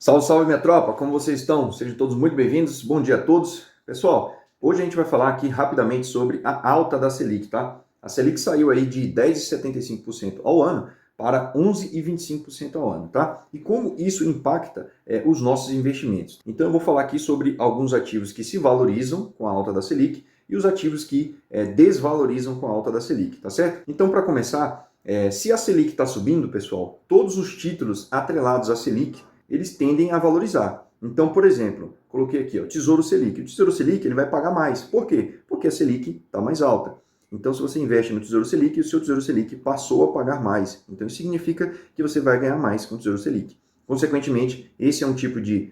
Salve, salve minha tropa, como vocês estão? Sejam todos muito bem-vindos, bom dia a todos. Pessoal, hoje a gente vai falar aqui rapidamente sobre a alta da Selic, tá? A Selic saiu aí de 10,75% ao ano para 11,25% ao ano, tá? E como isso impacta os nossos investimentos. Então eu vou falar aqui sobre alguns ativos que se valorizam com a alta da Selic e os ativos que desvalorizam com a alta da Selic, tá certo? Então para começar, se a Selic está subindo, pessoal, todos os títulos atrelados à Selic eles tendem a valorizar. Então, por exemplo, coloquei aqui, o Tesouro Selic. O Tesouro Selic ele vai pagar mais. Por quê? Porque a Selic está mais alta. Então, se você investe no Tesouro Selic, o seu Tesouro Selic passou a pagar mais. Então, isso significa que você vai ganhar mais com o Tesouro Selic. Consequentemente, esse é um tipo de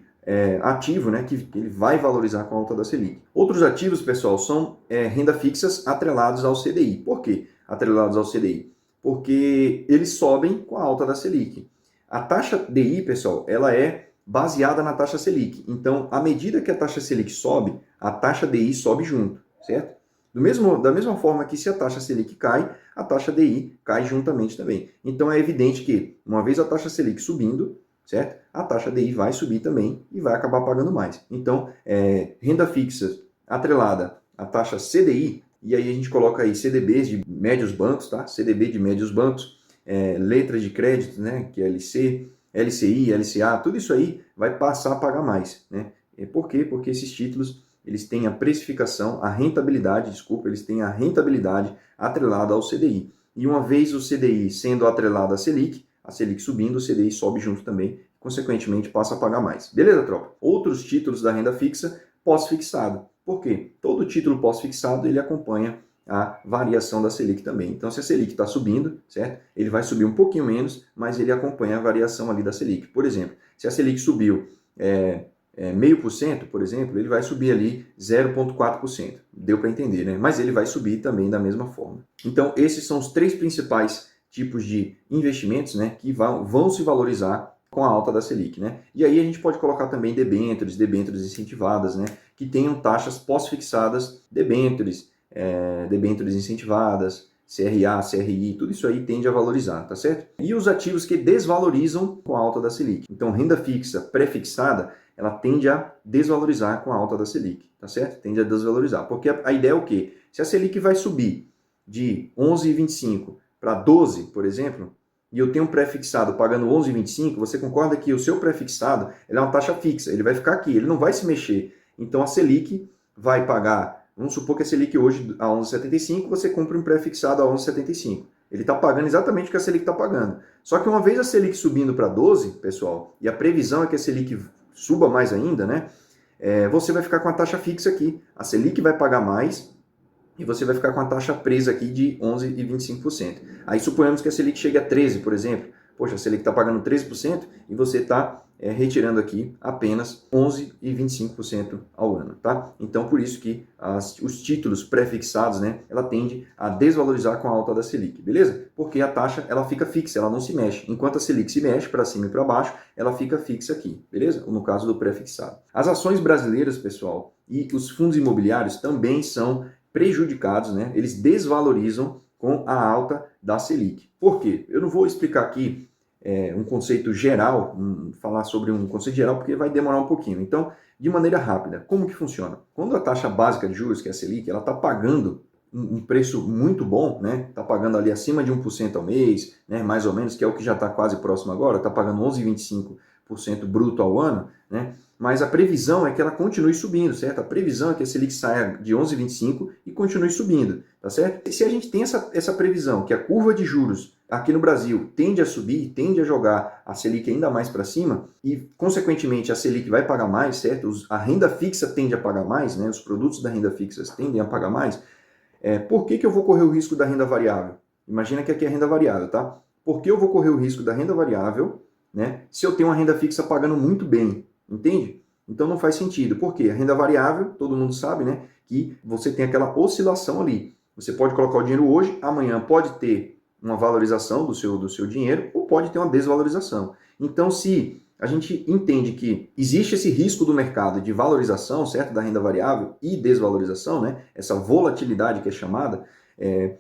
ativo, né, que ele vai valorizar com a alta da Selic. Outros ativos, pessoal, são renda fixas atrelados ao CDI. Por quê? Atrelados ao CDI? Porque eles sobem com a alta da Selic. A taxa DI, pessoal, ela é baseada na taxa Selic. Então, à medida que a taxa Selic sobe, a taxa DI sobe junto, certo? Da mesma forma que se a taxa Selic cai, a taxa DI cai juntamente também. Então, é evidente que, uma vez a taxa Selic subindo, certo? A taxa DI vai subir também e vai acabar pagando mais. Então, renda fixa atrelada à taxa CDI, e aí a gente coloca aí CDBs de médios bancos, tá? CDB de médios bancos, letras de crédito, né, que é LC, LCI, LCA, tudo isso aí vai passar a pagar mais, né? Por quê? Porque esses títulos, eles têm a precificação, eles têm a rentabilidade atrelada ao CDI. E uma vez o CDI sendo atrelado à Selic, a Selic subindo, o CDI sobe junto também, consequentemente passa a pagar mais. Beleza, tropa? Outros títulos da renda fixa, pós-fixado. Por quê? Todo título pós-fixado, ele acompanha a variação da Selic também. Então, se a Selic está subindo, certo? Ele vai subir um pouquinho menos, mas ele acompanha a variação ali da Selic. Por exemplo, se a Selic subiu 0,5%, por exemplo, ele vai subir ali 0,4%. Deu para entender, né? Mas ele vai subir também da mesma forma. Então, esses são os três principais tipos de investimentos, né, que vão se valorizar com a alta da Selic, né? E aí a gente pode colocar também debêntures incentivadas, né, que tenham taxas pós-fixadas, debêntures incentivadas, CRA, CRI, tudo isso aí tende a valorizar, tá certo? E os ativos que desvalorizam com a alta da Selic. Então, renda fixa pré-fixada, ela tende a desvalorizar com a alta da Selic, tá certo? Tende a desvalorizar, porque a ideia é o quê? Se a Selic vai subir de 11,25 para 12, por exemplo, e eu tenho um pré-fixado pagando 11,25, você concorda que o seu pré-fixado é uma taxa fixa, ele vai ficar aqui, ele não vai se mexer. Então, a Selic vai pagar. Vamos supor que a Selic hoje a 11,75, você compra um pré-fixado a 11,75. Ele está pagando exatamente o que a Selic está pagando. Só que uma vez a Selic subindo para 12, pessoal, e a previsão é que a Selic suba mais ainda, né? Você vai ficar com a taxa fixa aqui. A Selic vai pagar mais e você vai ficar com a taxa presa aqui de 11,25%. Aí suponhamos que a Selic chegue a 13, por exemplo. Poxa, a Selic está pagando 13% e você está retirando aqui apenas 11,25% ao ano, tá? Então, por isso que os títulos pré-fixados, né, ela tende a desvalorizar com a alta da Selic, beleza? Porque a taxa, ela fica fixa, ela não se mexe. Enquanto a Selic se mexe para cima e para baixo, ela fica fixa aqui, beleza? No caso do pré-fixado. As ações brasileiras, pessoal, e os fundos imobiliários também são prejudicados, né? Eles desvalorizam com a alta da Selic. Por quê? Eu não vou explicar aqui um conceito geral, falar sobre um conceito geral, porque vai demorar um pouquinho. Então, de maneira rápida, como que funciona? Quando a taxa básica de juros, que é a Selic, ela está pagando um preço muito bom, né? Está pagando ali acima de 1% ao mês, né? Mais ou menos, que é o que já está quase próximo agora, está pagando 11,25% bruto ao ano, né? Mas a previsão é que ela continue subindo, certo? A previsão é que a Selic saia de 11,25 e continue subindo, tá certo? E se a gente tem essa previsão, que a curva de juros aqui no Brasil tende a subir, tende a jogar a Selic ainda mais para cima e, consequentemente, a Selic vai pagar mais, certo? A renda fixa tende a pagar mais, né? Os produtos da renda fixa tendem a pagar mais. Por que eu vou correr o risco da renda variável? Imagina que aqui é a renda variável, tá? Por que eu vou correr o risco da renda variável, né, se eu tenho uma renda fixa pagando muito bem? Entende? Então não faz sentido. Por quê? A renda variável, todo mundo sabe, né, que você tem aquela oscilação ali. Você pode colocar o dinheiro hoje, amanhã pode ter uma valorização do seu dinheiro ou pode ter uma desvalorização. Então, se a gente entende que existe esse risco do mercado de valorização, certo, da renda variável e desvalorização, né, essa volatilidade que é chamada,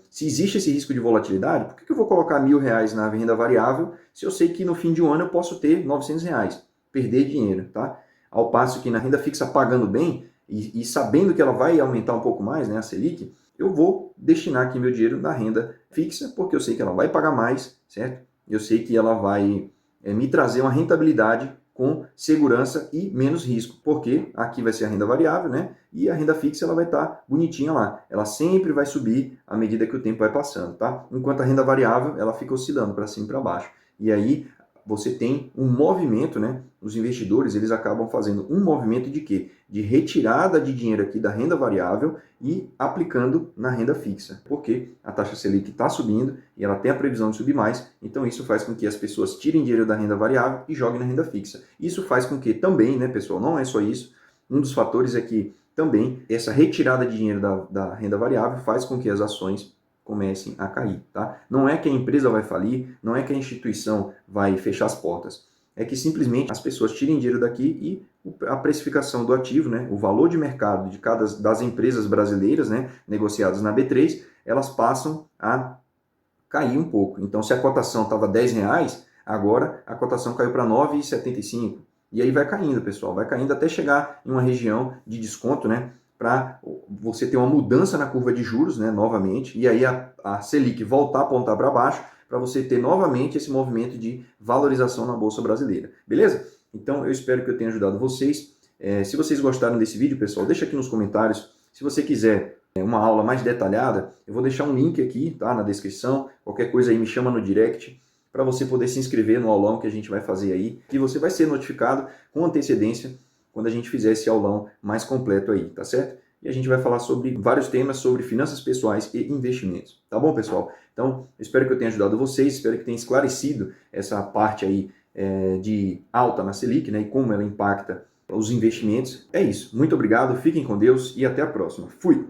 se existe esse risco de volatilidade, por que eu vou colocar R$1.000 na renda variável se eu sei que no fim de um ano eu posso ter R$900? perder dinheiro, tá? Ao passo que na renda fixa pagando bem e sabendo que ela vai aumentar um pouco mais, né, a Selic, eu vou destinar aqui meu dinheiro na renda fixa, porque eu sei que ela vai pagar mais, certo? Eu sei que ela vai me trazer uma rentabilidade com segurança e menos risco, porque aqui vai ser a renda variável, né? E a renda fixa ela vai estar bonitinha lá. Ela sempre vai subir à medida que o tempo vai passando, tá? Enquanto a renda variável, ela fica oscilando para cima e para baixo. E aí você tem um movimento, né? Os investidores, eles acabam fazendo um movimento de quê? De retirada de dinheiro aqui da renda variável e aplicando na renda fixa. Porque a taxa Selic está subindo e ela tem a previsão de subir mais, então isso faz com que as pessoas tirem dinheiro da renda variável e joguem na renda fixa. Isso faz com que também, né, pessoal, não é só isso, um dos fatores é que também essa retirada de dinheiro da renda variável faz com que as ações comecem a cair, tá? Não é que a empresa vai falir, não é que a instituição vai fechar as portas, é que simplesmente as pessoas tirem dinheiro daqui e a precificação do ativo, né, o valor de mercado de cada das empresas brasileiras, né, negociadas na B3, elas passam a cair um pouco. Então, se a cotação estava R$10, agora a cotação caiu para 9,75. E aí vai caindo, pessoal, vai caindo até chegar em uma região de desconto, né, para você ter uma mudança na curva de juros, né, novamente, e aí a Selic voltar a apontar para baixo, para você ter novamente esse movimento de valorização na Bolsa Brasileira. Beleza? Então, eu espero que eu tenha ajudado vocês. Se vocês gostaram desse vídeo, pessoal, deixa aqui nos comentários. Se você quiser uma aula mais detalhada, eu vou deixar um link aqui, tá, na descrição. Qualquer coisa aí me chama no direct para você poder se inscrever no aulão que a gente vai fazer aí. E você vai ser notificado com antecedência quando a gente fizer esse aulão mais completo aí, tá certo? E a gente vai falar sobre vários temas sobre finanças pessoais e investimentos. Tá bom, pessoal? Então, eu espero que eu tenha ajudado vocês, espero que tenha esclarecido essa parte aí de alta na Selic, né, e como ela impacta os investimentos. É isso. Muito obrigado, fiquem com Deus e até a próxima. Fui!